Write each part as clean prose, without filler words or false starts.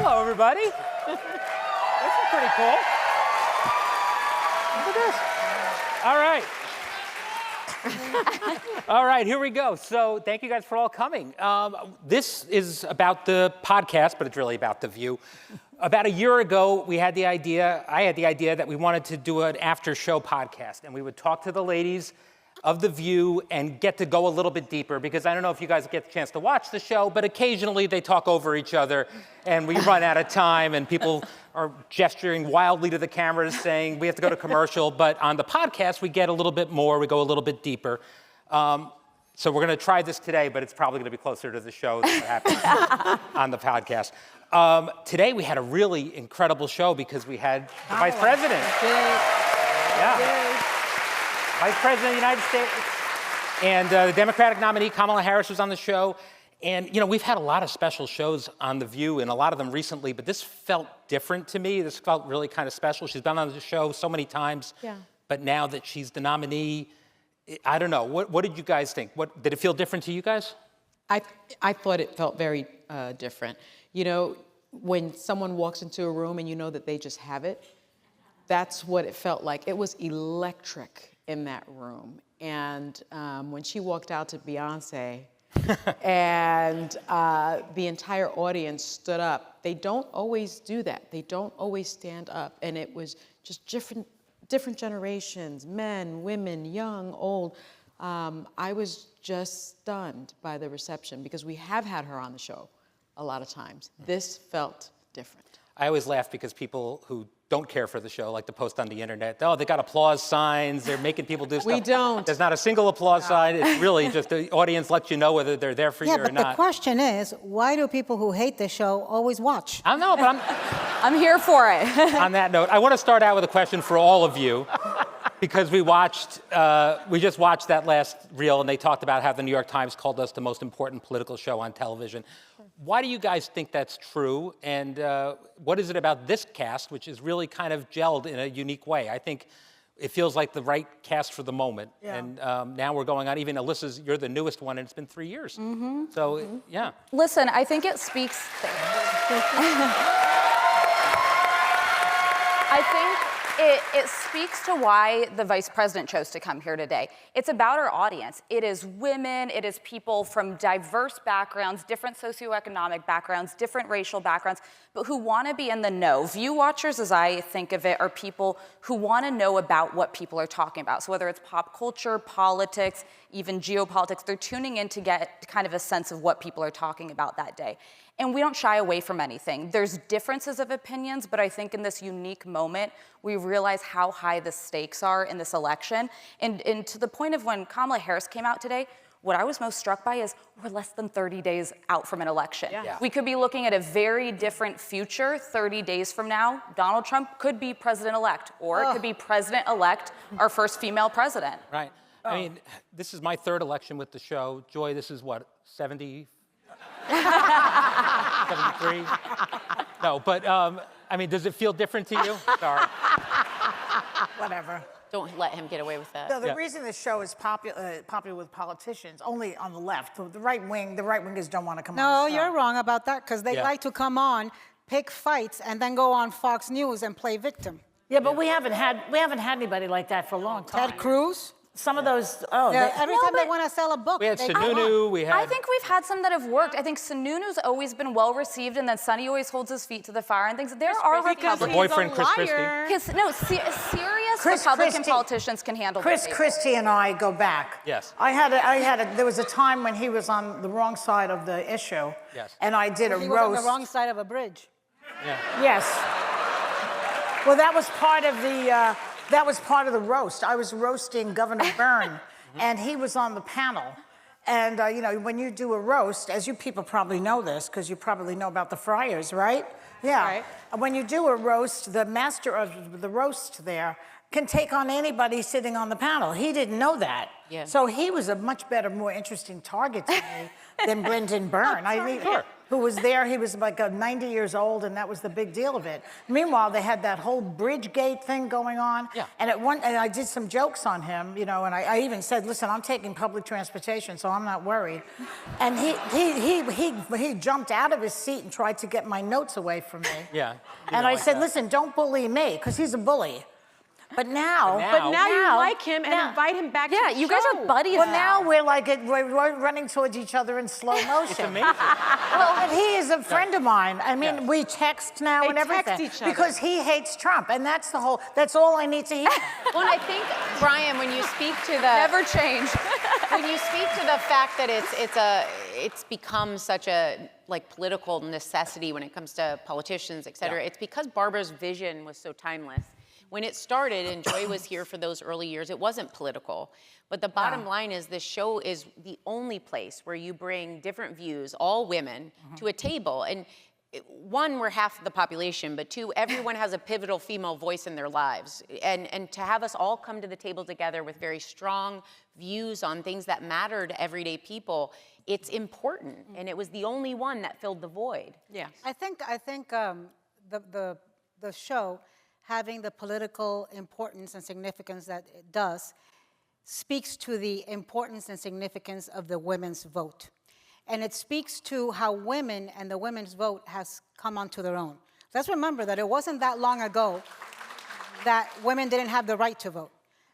Hello, everybody. This is pretty cool. Look at this. All right. All right, here we go. So thank you guys for all coming. This is about the podcast, but it's really about The View. About a year ago, I had the idea that we wanted to do an after-show podcast, and we would talk to the ladies of The View and get to go a little bit deeper, because I don't know if you guys get the chance to watch the show, but occasionally they talk over each other, and we run out of time, and people are gesturing wildly to the cameras saying we have to go to commercial, but on the podcast, we get a little bit more, we go a little bit deeper. So we're gonna try this today, but it's probably gonna be closer to the show than what happens on the podcast. Today we had a really incredible show because we had the Vice President. Vice President of the United States. And the Democratic nominee, Kamala Harris, was on the show. And, you know, we've had a lot of special shows on The View, and a lot of them recently, but this felt different to me. This felt really kind of special. She's been on the show so many times. Yeah. But now that she's the nominee, I don't know. What did you guys think? Did it feel different to you guys? I thought it felt very different. You know, when someone walks into a room and you know that they just have it, that's what it felt like. It was electric in that room. And when she walked out to Beyonce and the entire audience stood up, they don't always do that. They don't always stand up. And it was just different generations, men, women, young, old. I was just stunned by the reception because we have had her on the show a lot of times. This felt different. I always laugh because people who don't care for the show like to post on the internet. Oh, they got applause signs. They're making people do stuff. We don't. There's not a single applause sign. It's really just the audience lets you know whether they're there for you or not. Yeah, but the question is, why do people who hate the show always watch? I don't know, but I'm here for it. On that note, I want to start out with a question for all of you, because we just watched that last reel, and they talked about how the New York Times called us the most important political show on television. Why do you guys think that's true? And what is it about this cast, which is really kind of gelled in a unique way? I think it feels like the right cast for the moment. Yeah. And now we're going on, even Alyssa's, you're the newest one, and it's been 3 years. Mm-hmm. So, yeah. Listen, I think it speaks... I think it speaks to why the vice president chose to come here today. It's about our audience. It is women, it is people from diverse backgrounds, different socioeconomic backgrounds, different racial backgrounds, but who want to be in the know. View watchers, as I think of it, are people who want to know about what people are talking about. So whether it's pop culture, politics, even geopolitics, they're tuning in to get kind of a sense of what people are talking about that day. And we don't shy away from anything. There's differences of opinions, but I think in this unique moment, we realize how high the stakes are in this election. And to the point of when Kamala Harris came out today, what I was most struck by is we're less than 30 days out from an election. Yeah. We could be looking at a very different future 30 days from now. Donald Trump could be president-elect, or it could be president-elect, our first female president. Right. I mean, this is my third election with the show. Joy, this is what, 70? 73? No, but I mean, does it feel different to you? Sorry. Whatever. Don't let him get away with that. No, the reason this show is popular with politicians, only on the left. The right wingers don't want to come on the show. No, you're wrong about that, because they like to come on, pick fights, and then go on Fox News and play victim. Yeah, but we haven't had anybody like that for a long time. Ted Cruz? Some of those, every time they want to sell a book. We had Sununu, I think we've had some that have worked. I think Sununu's always been well received, and then Sonny always holds his feet to the fire and things. There are Republicans. Her boyfriend, Chris Christie. Serious Republican politicians can handle this. Chris Christie and I go back. Yes. There was a time when he was on the wrong side of the issue. Yes. And I did a roast. He was on the wrong side of a bridge. Yeah. Yes. Well, that was part of the. That was part of the roast. I was roasting Governor Byrne, and he was on the panel. And, you know, when you do a roast, as you people probably know this, because you probably know about the Friars, right? Yeah. Right. When you do a roast, the master of the roast there can take on anybody sitting on the panel. He didn't know that. Yeah. So he was a much better, more interesting target to me than Brendan Byrne. I mean, who was there, he was like 90 years old, and that was the big deal of it. Meanwhile, they had that whole Bridgegate thing going on. Yeah. And and I did some jokes on him, you know, and I even said, listen, I'm taking public transportation, so I'm not worried. And he jumped out of his seat and tried to get my notes away from me. Yeah. And I said, listen, don't bully me, because he's a bully. But now you like him and invite him back to the show. you guys are buddies Well, now. now we're running towards each other in slow motion. It's amazing. Well, he is a friend of mine. I mean, we text now They and everything. text each other. Because he hates Trump, and that's all I need to hear. Well, and I think, Brian, when you speak to the Never change. when you speak to the fact that it's become such a political necessity when it comes to politicians, et cetera, it's because Barbara's vision was so timeless. When it started, and Joy was here for those early years, it wasn't political. But the bottom line is this show is the only place where you bring different views, all women, to a table. And one, we're half the population, but two, everyone has a pivotal female voice in their lives. And to have us all come to the table together with very strong views on things that matter to everyday people, it's important. And it was the only one that filled the void. Yeah. I think the show, having the political importance and significance that it does, speaks to the importance and significance of the women's vote. And it speaks to how women and the women's vote has come onto their own. Let's remember that it wasn't that long ago that women didn't have the right to vote.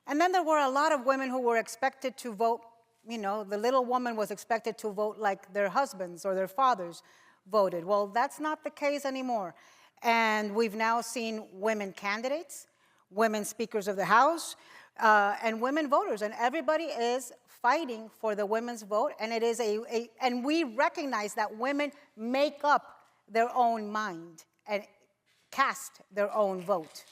And then there were a lot of women who were expected to vote, you know, the little woman was expected to vote like their husbands or their fathers voted. Well, that's not the case anymore. And we've now seen women candidates, women speakers of the House, and women voters. And everybody is fighting for the women's vote. And it is and we recognize that women make up their own mind and cast their own vote.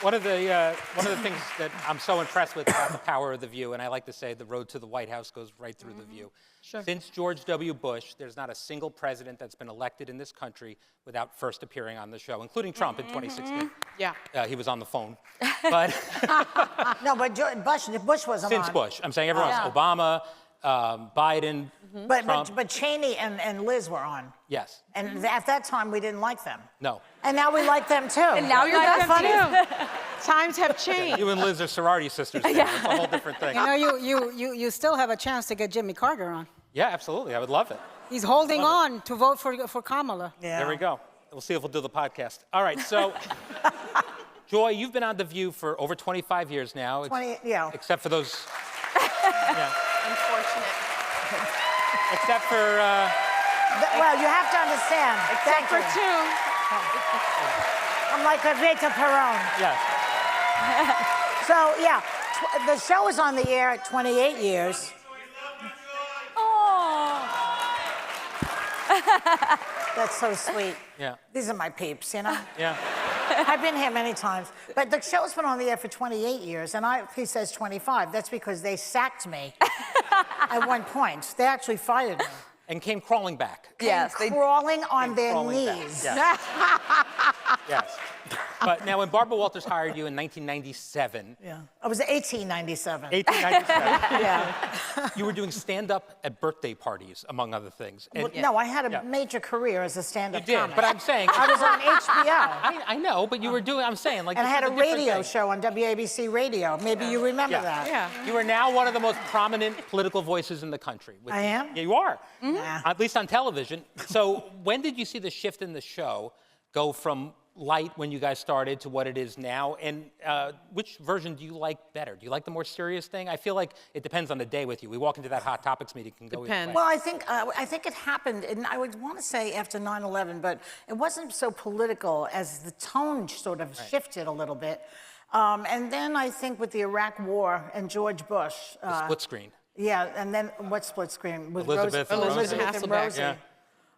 One of the things that I'm so impressed with about the power of The View, and I like to say the road to the White House goes right through The View. Sure. Since George W. Bush, there's not a single president that's been elected in this country without first appearing on the show, including Trump in 2016. Yeah. He was on the phone. But No, but Bush wasn't since on. Bush, I'm saying everyone else. Obama, Biden, Trump. But Cheney and Liz were on. Yes. And at that time, we didn't like them. No. And now we like them too. And now you're Like best them too. Times have changed. You and Liz are sorority sisters. It's a whole different thing. You know, you still have a chance to get Jimmy Carter on. Yeah, absolutely. I would love it. He's holding on to vote for Kamala. Yeah. There we go. We'll see if we'll do the podcast. All right, so Joy, you've been on The View for over 25 years now. 20, yeah. Except for those. Yeah. Unfortunate. Except for. Well, you have to understand. Except for two. I'm like a Rita Perón. Yeah. So, yeah, the show is on the air 28 years. That's so sweet. Yeah. These are my peeps, you know? Yeah. I've been here many times. But the show's been on the air for 28 years, and he says 25. That's because they sacked me at one point. They actually fired me. And came crawling back. Yes. Crawling on their Crawling back. knees. Yes. Yes. But now, when Barbara Walters hired you in 1997, Yeah. I was 1897. 1897, Yeah. you were doing stand-up at birthday parties, among other things. And Well, no, I had a Yeah. major career as a you stand-up did, comic. but I'm saying. I was on HBO. I know, but you were doing. I'm saying, like. And I this had is a different radio thing. show on WABC Radio. Maybe you remember Yeah. that. Yeah. You are now one of the most prominent political voices in the country. I am? Yeah, you are. Yeah. At least on television. So when did you see the shift in the show go from light when you guys started to what it is now? And which version do you like better? Do you like the more serious thing? I feel like it depends on the day with you. We walk into that Hot Topics meeting, can go either Depends. way. Well, I think it happened, and I would want to say after 9/11, but it wasn't so political as the tone sort of shifted a little bit. And then I think with the Iraq War and George Bush. The split screen. Yeah, and then what split screen? With Elizabeth and Rosie. Elizabeth and Hasselbeck. Rosie. Yeah.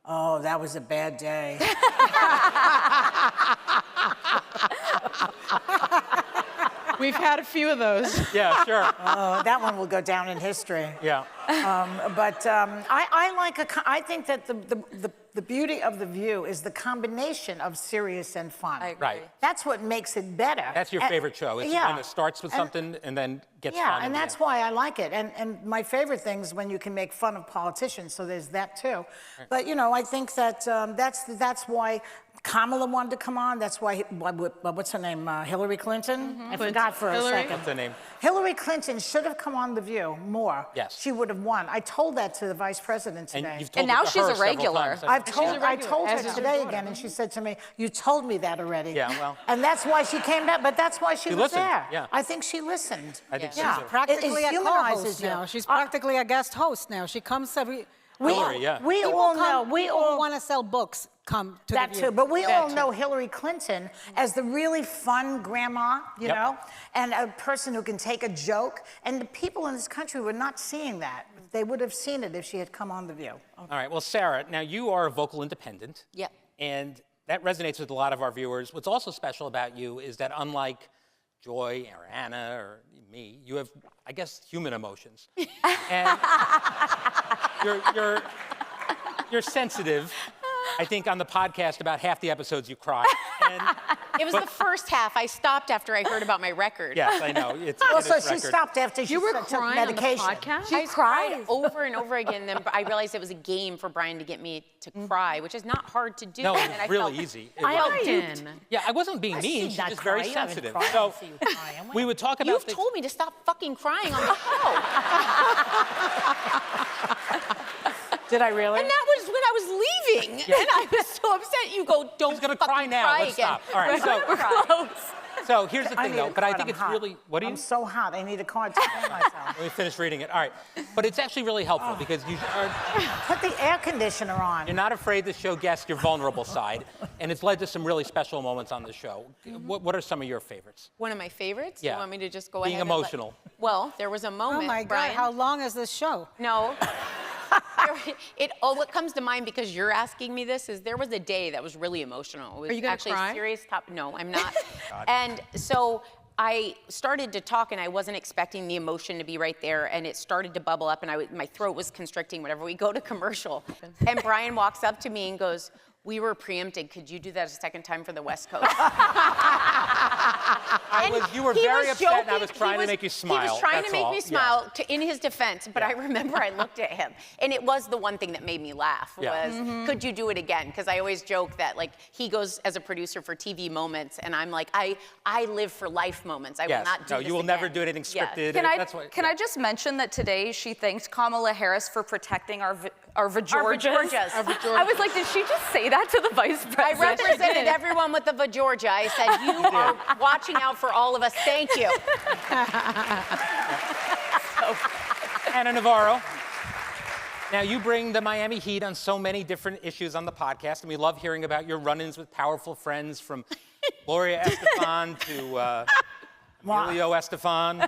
Oh, that was a bad day. We've had a few of those. Yeah, sure. That one will go down in history. Yeah. I think that the beauty of The View is the combination of serious and fun. I agree. Right. That's what makes it better. That's your favorite show. It's yeah. one that starts with something and then gets fun. Yeah, in and the that's end. why I like it. And my favorite thing is when you can make fun of politicians, so there's that too. But, you know, I think that that's why Kamala wanted to come on. That's why, what's her name, Hillary Clinton? I forgot for a second. What's her name? Hillary Clinton should have come on The View more. Yes. She would have won. I told that to the vice president today. And you've told And now it to she's her a several regular. times. I told her as is her today daughter. again, and she said to me, "You told me that already." Yeah, well. And that's why she came back. But that's why she was listened, there. yeah. I think she listened. I think Yeah. so too. Practically It a humanizes co-host you. now. She's practically a guest host now. She comes every. Hillary, yeah. We People all come, know. We people all who want to sell books come to that the View. too. But we That all too. know Hillary Clinton as the really fun grandma, you Yep. know, and a person who can take a joke. And the people in this country were not seeing that. They would have seen it if she had come on The View. All right, well, Sarah, now you are a vocal independent. Yep. And that resonates with a lot of our viewers. What's also special about you is that unlike Joy or Anna or me, you have, I guess, human emotions. And you're sensitive. I think on the podcast, about half the episodes you cry. And It was the first half. I stopped after I heard about my record. yes, I know. It's Also, it's she record. stopped after she You were took crying on the medication. podcast? I cried over and over again. Then I realized it was a game for Brian to get me to cry, which is not hard to do. No, it and was I really felt- easy. It I was- felt duped. Yeah, I wasn't being mean. She's just very sensitive. So we would talk about You've things. told me to stop fucking crying on the show. Did I really? And that was when I was leaving. And I was so upset. You go, don't She's gonna fucking cry now. cry Let's again. stop. All right, so- We're close. So here's the I thing, need though. a But I card. think I'm it's hot. really. What do you? I'm so hot. I need a card to clean myself. Let me finish reading it. All right. But it's actually really helpful because Put the air conditioner on. you're not afraid to show guests your vulnerable side. And it's led to some really special moments on the show. What are some of your favorites? One of my favorites. Yeah. You want me to just go Being ahead and let- emotional. Well, there was a Oh moment, my God! Brian. How long is this show? No. What comes to mind because you're asking me this is there was a day that was really emotional. It was Are you gonna actually cry? a serious topic. No, I'm not. And so I started to talk and I wasn't expecting the emotion to be right there and it started to bubble up and my throat was constricting whenever we go to commercial. And Brian walks up to me and goes, "We were preempted. Could you do that a second time for the West Coast?" You were He very was upset and I joking. was trying He to make you smile. He was trying That's to make all. me Yes. smile in his defense, but I remember I looked at him, and it was the one thing that made me laugh Yeah. was, could you do it again? Because I always joke that like he goes as a producer for TV moments, and I'm like, I live for life moments. I will Yes. not do No, this you will never again. do anything Yes. scripted. Can That's I just mention that today she thanked Kamala Harris for protecting our Vajorjas? Vajorjas. I was like, did she just say that to the vice I president? represented everyone with the Vajorja. I said, you are watching out for all of us. Thank you. Anna Navarro. Now, you bring the Miami Heat on so many different issues on the podcast, and we love hearing about your run-ins with powerful friends from Gloria Estefan to Emilio Estefan.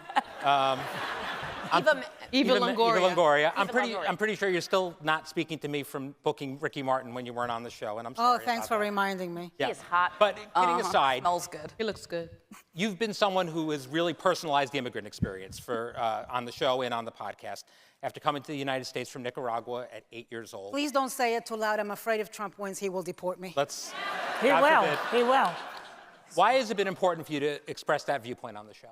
Eva Longoria. Longoria. Longoria. I'm pretty sure you're still not speaking to me from booking Ricky Martin when you weren't on the show, and I'm sorry. Oh, thanks for about that. reminding me. Yeah. He is hot. But kidding aside, Smells good. He looks good. you've been someone who has really personalized the immigrant experience for on the show and on the podcast. After coming to the United States from Nicaragua at 8 years old. Please don't say it too loud. I'm afraid if Trump wins, he will deport me. Let's. He God will. forbid. He will. Why has it been important for you to express that viewpoint on the show?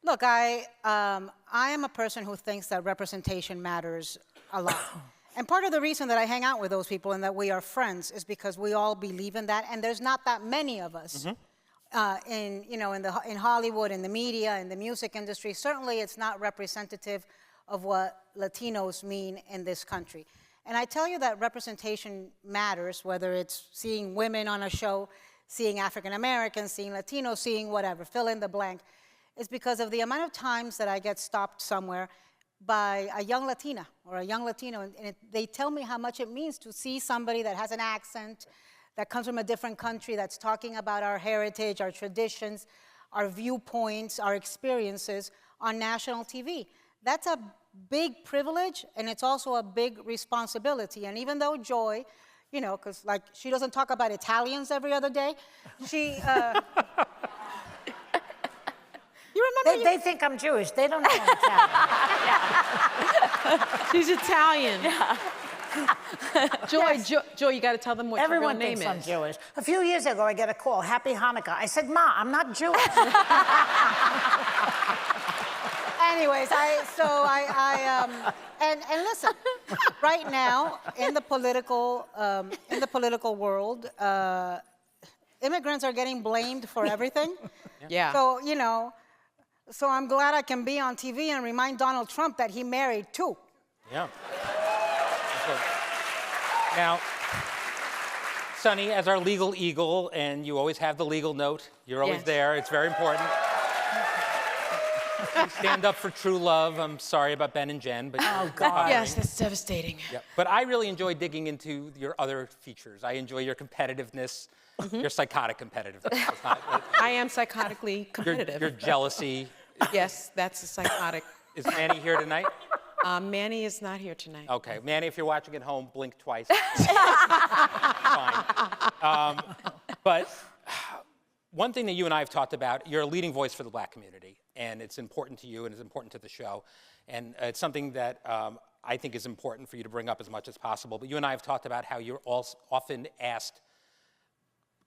Look, I am a person who thinks that representation matters a lot. And part of the reason that I hang out with those people and that we are friends is because we all believe in that, and there's not that many of us in Hollywood, in the media, in the music industry. Certainly, it's not representative of what Latinos mean in this country. And I tell you that representation matters, whether it's seeing women on a show, seeing African Americans, seeing Latinos, seeing whatever, fill in the blank. It's because of the amount of times that I get stopped somewhere by a young Latina or a young Latino, and they tell me how much it means to see somebody that has an accent, that comes from a different country, that's talking about our heritage, our traditions, our viewpoints, our experiences on national TV. That's a big privilege, and it's also a big responsibility. And even though Joy, because like she doesn't talk about Italians every other day, she You remember? They think I'm Jewish. They don't know I'm Italian. She's Italian. Joy, you got to tell them what Everyone your real name thinks I'm is. Jewish. A few years ago, I get a call, Happy Hanukkah. I said, Ma, I'm not Jewish. Anyways, and listen, right now in the political world, immigrants are getting blamed for everything. Yeah. So so I'm glad I can be on TV and remind Donald Trump that he married two. Yeah. Now, Sonny, as our legal eagle, and you always have the legal note, you're always Yes. there, it's very important. You stand up for true love. I'm sorry about Ben and Jen, but Oh, God. Yes, that's devastating. yeah. But I really enjoy digging into your other features. I enjoy your competitiveness, your psychotic competitiveness. It's not, I am psychotically competitive. your jealousy. Yes, that's a psychotic. Is Manny here tonight? Manny is not here tonight. Okay, Manny, if you're watching at home, blink twice. Fine. But one thing that you and I have talked about, you're a leading voice for the Black community, and it's important to you and it's important to the show. And it's something that I think is important for you to bring up as much as possible. But you and I have talked about how you're also often asked,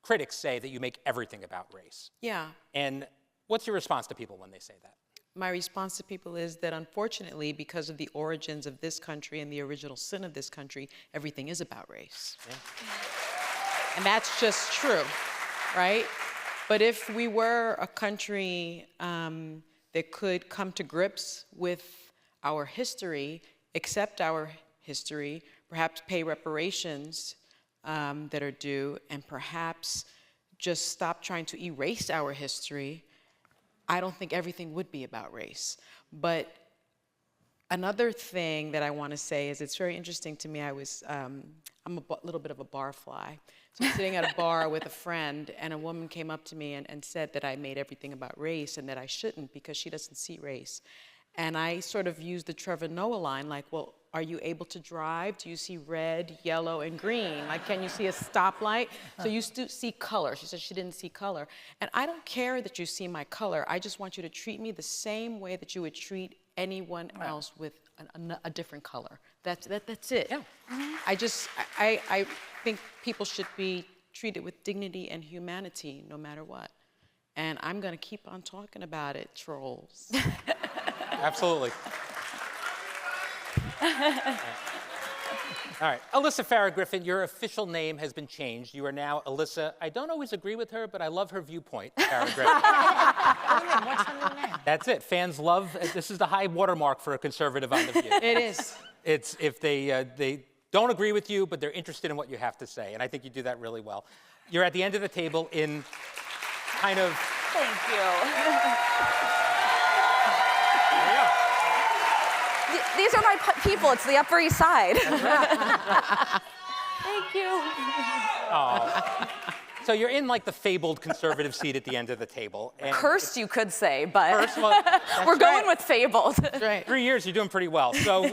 critics say that you make everything about race. Yeah. And what's your response to people when they say that? My response to people is that unfortunately, because of the origins of this country and the original sin of this country, everything is about race. Yeah. And that's just true, right? But if we were a country that could come to grips with our history, accept our history, perhaps pay reparations that are due, and perhaps just stop trying to erase our history, I don't think everything would be about race. But another thing that I want to say is it's very interesting to me. I'm a little bit of a bar fly. So I'm sitting at a bar with a friend, and a woman came up to me and said that I made everything about race and that I shouldn't because she doesn't see race. And I sort of used the Trevor Noah line, like, well, are you able to drive? Do you see red, yellow, and green? Like, can you see a stoplight? So you see color. She said she didn't see color. And I don't care that you see my color. I just want you to treat me the same way that you would treat anyone else with a different color. That's it. Yeah. I think people should be treated with dignity and humanity no matter what. And I'm going to keep on talking about it, trolls. Absolutely. All right. Alyssa Farah Griffin, your official name has been changed. You are now Alyssa. I don't always agree with her, but I love her viewpoint, Farah Griffin. What's her new name? That's it. Fans love, this is the high watermark for a conservative on The View. It is. It's if they don't agree with you, but they're interested in what you have to say. And I think you do that really well. You're at the end of the table in kind of... Thank you. There you go. These are my people. It's the Upper East Side. Thank you. So you're in like the fabled conservative seat at the end of the table. And Cursed, you could say, but we're going with fabled. That's right. 3 years, you're doing pretty well. So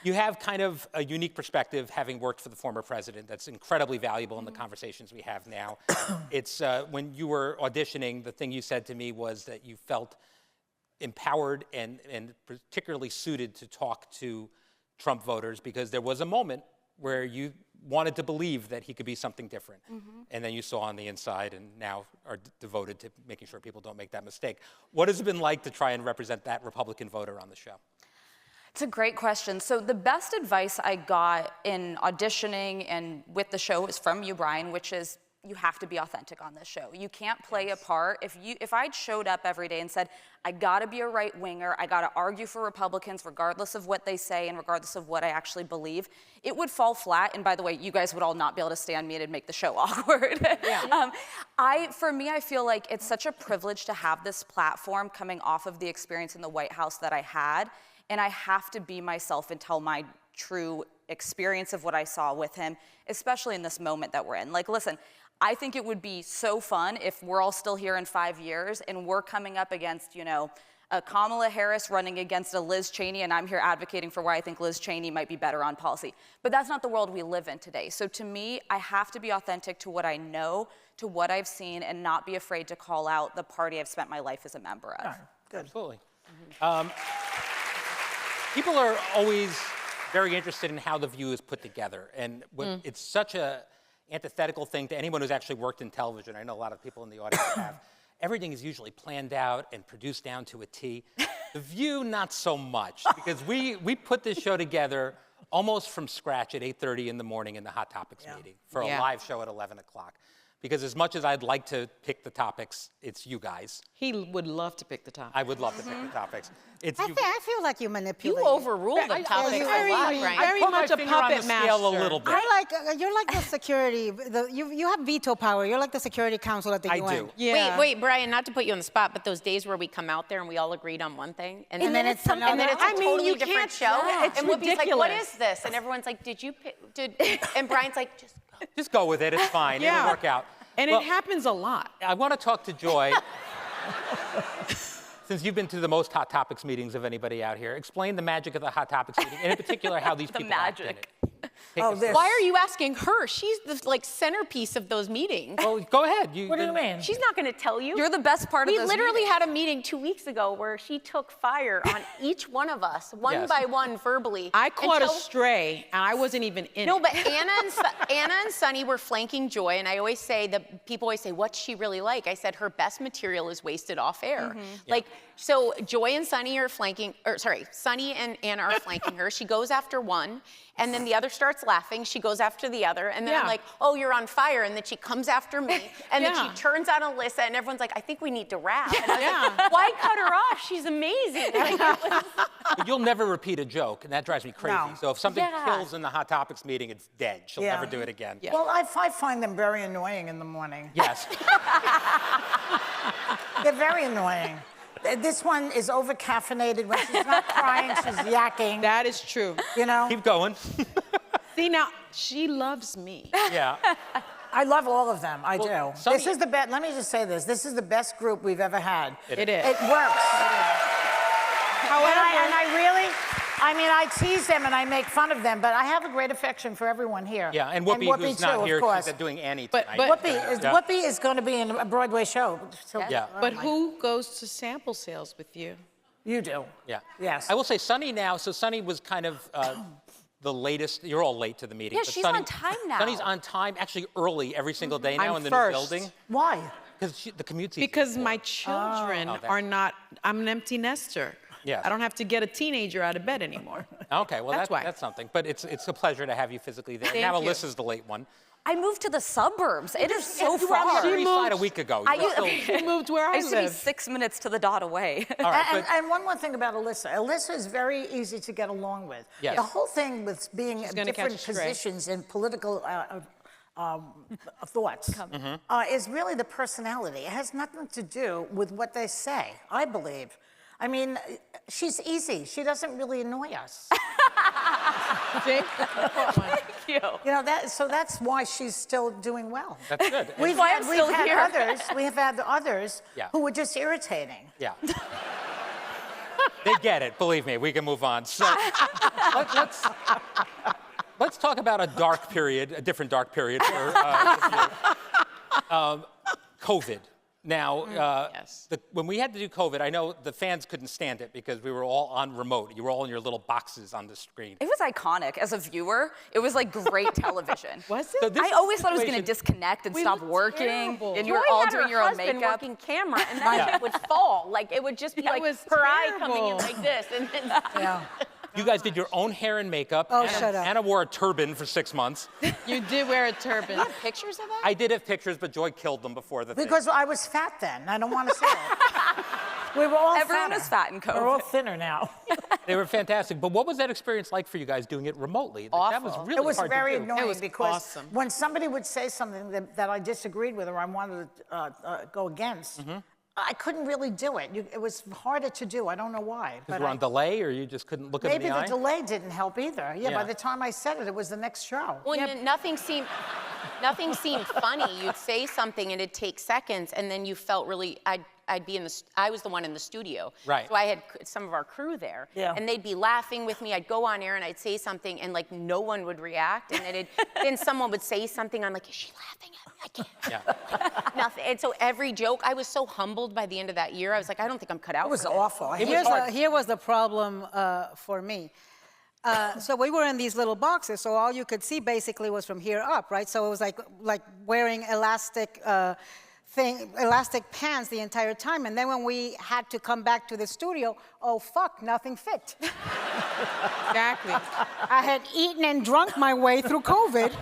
you have kind of a unique perspective, having worked for the former president, that's incredibly valuable in the conversations we have now. It's when you were auditioning, the thing you said to me was that you felt empowered and particularly suited to talk to Trump voters because there was a moment where you wanted to believe that he could be something different. And then you saw on the inside and now are devoted to making sure people don't make that mistake. What has it been like to try and represent that Republican voter on the show? It's a great question. So the best advice I got in auditioning and with the show is from you, Brian, which is you have to be authentic on this show. You can't play a part. If I'd showed up every day and said, I gotta be a right winger, I gotta argue for Republicans regardless of what they say and regardless of what I actually believe, it would fall flat. And by the way, you guys would all not be able to stand me and it'd make the show awkward. Yeah. For me, I feel like it's such a privilege to have this platform coming off of the experience in the White House that I had. And I have to be myself and tell my true experience of what I saw with him, especially in this moment that we're in. Like, listen, I think it would be so fun if we're all still here in 5 years and we're coming up against, a Kamala Harris running against a Liz Cheney, and I'm here advocating for why I think Liz Cheney might be better on policy. But that's not the world we live in today. So to me, I have to be authentic to what I know, to what I've seen, and not be afraid to call out the party I've spent my life as a member of. Absolutely. People are always very interested in how The View is put together. And it's such a antithetical thing to anyone who's actually worked in television. I know a lot of people in the audience have. Everything is usually planned out and produced down to a T. The View, not so much, because we put this show together almost from scratch at 8:30 in the morning in the Hot Topics meeting for a live show at 11 o'clock. Because as much as I'd like to pick the topics, it's you guys. He would love to pick the topic. I would love to pick the topics. It's you. I feel like you manipulate. You overrule the topics a lot, Brian. Very put my much a finger on puppet the scale master. a little bit. You're like the security. You have veto power. You're like the security council at the UN. I do. Yeah. Wait, Brian, not to put you on the spot, but those days where we come out there and we all agreed on one thing, and then it's something, and then it's a I mean, totally you different can't- show, yeah, it's and Whoopi's like, "What ridiculous. is this?" And everyone's like, "Did you pick?" And Brian's like, "Just go." Just go with it. It's fine. Yeah. It'll work out. And Well, it happens a lot. I want to talk to Joy. Since you've been to the most Hot Topics meetings of anybody out here, explain the magic of the Hot Topics meeting, and in particular, how these people act in magic. it. Take us through. Why are you asking her? She's the centerpiece of those meetings. Well, go ahead. What do you mean? She's not going to tell you. You're the best part of We those literally meetings. had a meeting 2 weeks ago where she took fire on each one of us, one Yes. by one, verbally. I caught until- a stray, and I wasn't even in No, it. but Anna and Sunny were flanking Joy, and I always say that people always say, "What's she really like?" I said her best material is wasted off air. Like, so Joy and Sunny are flanking, or sorry, Sunny and Anna are flanking her. She goes after one, and then the other starts laughing. She goes after the other, and then I'm Yeah. like, "Oh, you're on fire!" And then she comes after me, and then Yeah. she turns on Alyssa, and everyone's like, "I think we need to wrap." And I was Yeah. like, "Why cut her off? She's amazing." Like, it was- But you'll never repeat a joke, and that drives me crazy. No. So if something Yeah. kills in the Hot Topics meeting, it's dead. She'll Yeah. never do it again. Yeah. Well, I find them very annoying in the morning. Yes. They're very annoying. This one is over caffeinated. When she's not crying, she's yakking. That is true. You know? Keep going. See, now, she loves me. Yeah. I love all of them. I Well, do. Sunny- This is the best. Let me just say this. This is the best group we've ever had. It is. It works. And I really, I mean, I tease them and I make fun of them, but I have a great affection for everyone here. Yeah, and Whoopi, who's too, not of here, course. she's doing Annie But- tonight. but- Whoopi is going to be in a Broadway show. So, Yeah. But who goes to sample sales with you? You do. Yeah. Yes. I will say Sunny now, so Sunny was kind of the latest, you're all late to the meeting. Yeah, but she's Sunny- on time now. Sunny's on time, actually early every single day now I'm in the first. new building. Why? Because the commute's Because my children Oh, that- are not, I'm an empty nester. Yes. I don't have to get a teenager out of bed anymore. Okay, well, That's why. that's something. But it's a pleasure to have you physically there. Thank Now you. Alyssa's the late one. I moved to the suburbs. It is so You were on the far. Upper She East Side a moved- week ago. I You were used- still- You moved where I I used to be live. 6 minutes to the dot away. all right, And, but and one more thing about Alyssa. Alyssa is very easy to get along with. Yes. The whole thing with being in gonna catch different a stray. positions in political thoughts is really the personality. It has nothing to do with what they say, I believe. I mean, she's easy. She doesn't really annoy us. See? You know, so that's why she's still doing well. that's good. And- We've why had, I'm still we've had here. others. We have had others Yeah. who were just irritating. Yeah. They get it, believe me. We can move on. So let's talk about a dark period, a different dark period for COVID. Now, Yes. when we had to do COVID, I know the fans couldn't stand it because we were all on remote. You were all in your little boxes on the screen. It was iconic as a viewer. It was like great television. Was So it? this I is a always thought it was going to situation- disconnect and We stop looked working, terrible. and Joy you were all had doing her your own husband makeup. working camera, and that Yeah. shit would fall. Like it would just be It like was her eye coming in terrible. like this, and then Yeah. You guys did your own hair and makeup. Oh, Anna, shut up. Anna wore a turban for 6 months. You did wear a turban. pictures of that. I did have pictures, but Joy killed them before the thing. Because I was fat then. I don't want to say it. We were all Everyone fatter. was fat in We're all COVID. thinner now. They were fantastic. But what was that experience like for you guys doing it remotely? Like, that was Awful. really It was hard very to do. annoying It was because awesome. when somebody would say something that I disagreed with or I wanted to go against, I couldn't really do it. It was harder to do. I don't know why. Because we're on delay, or you just couldn't look at maybe in the the eye? delay didn't help either. Yeah, Yeah. by the time I said it, it was the next show. Well, nothing seemed funny. You'd say something and it'd take seconds, and then you felt really. I was the one in the studio. Right. So I had some of our crew there. Yeah. And they'd be laughing with me. I'd go on air and I'd say something and like no one would react. And then someone would say something. I'm like, is she laughing at me? I can't. Yeah. Nothing. And so every joke, I was so humbled by the end of that year. I was like, I don't think I'm cut out. It was for this. awful. Here was the problem for me. So we were in these little boxes, so all you could see basically was from here up, right? So it was like wearing elastic pants the entire time. And then when we had to come back to the studio, oh fuck, nothing fit. Exactly. I had eaten and drunk my way through COVID,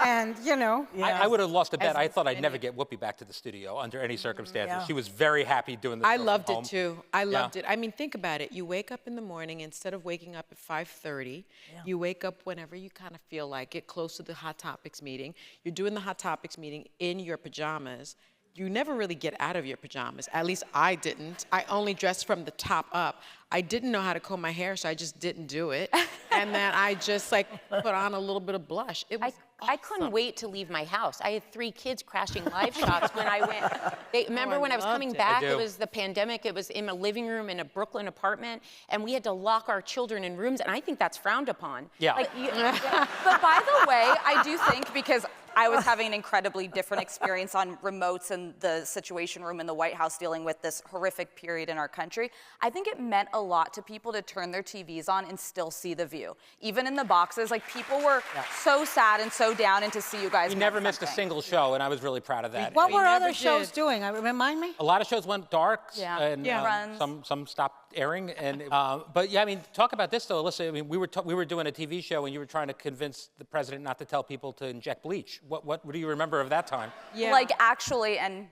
and you know. I would have lost a bet. As I thought I'd many- never get Whoopi back to the studio under any circumstances. Yeah. She was very happy doing the show I from loved home. it too. I loved it. I mean, think about it. You wake up in the morning, instead of waking up at 5:30, you wake up whenever you kind of feel like it, close to the Hot Topics meeting. You're doing the Hot Topics meeting in your pajamas. You never really get out of your pajamas. At least I didn't. I only dressed from the top up. I didn't know how to comb my hair, so I just didn't do it. And then I just like put on a little bit of blush. It was I couldn't wait to leave my house. I had 3 kids crashing live shots when I went. Remember when I was coming loved it. back? I do. It was the pandemic. It was in a living room in a Brooklyn apartment, and we had to lock our children in rooms, and I think that's frowned upon. Yeah. But by the way, I do think, because I was having an incredibly different experience on remotes and the Situation Room in the White House dealing with this horrific period in our country, I think it meant a lot to people to turn their TVs on and still see The View. Even in the boxes, like people were so sad and so down, and to see you guys. We meant never missed a something. single show, and I was really proud of that. What We were never other shows did. doing? Remind me. A lot of shows went dark, Yeah. and Runs. some stopped airing. And but yeah, I mean, talk about this though, Alyssa. I mean, we were doing a TV show, and you were trying to convince the president not to tell people to inject bleach. What do you remember of that time? Yeah. Like actually, and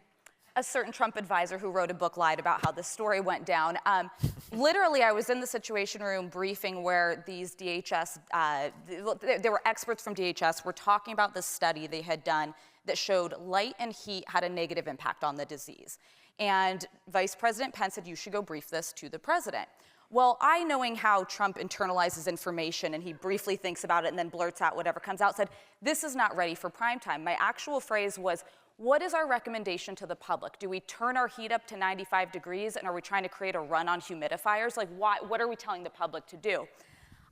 a certain Trump advisor who wrote a book lied about how this story went down. Literally, I was in the Situation Room briefing where these DHS, there were experts from DHS, were talking about this study they had done that showed light and heat had a negative impact on the disease. And Vice President Pence said, you should go brief this to the president. Well, I, knowing how Trump internalizes information and he briefly thinks about it and then blurts out whatever comes out, said, this is not ready for prime time. My actual phrase was, what is our recommendation to the public? Do we turn our heat up to 95 degrees and are we trying to create a run on humidifiers? Like, what are we telling the public to do?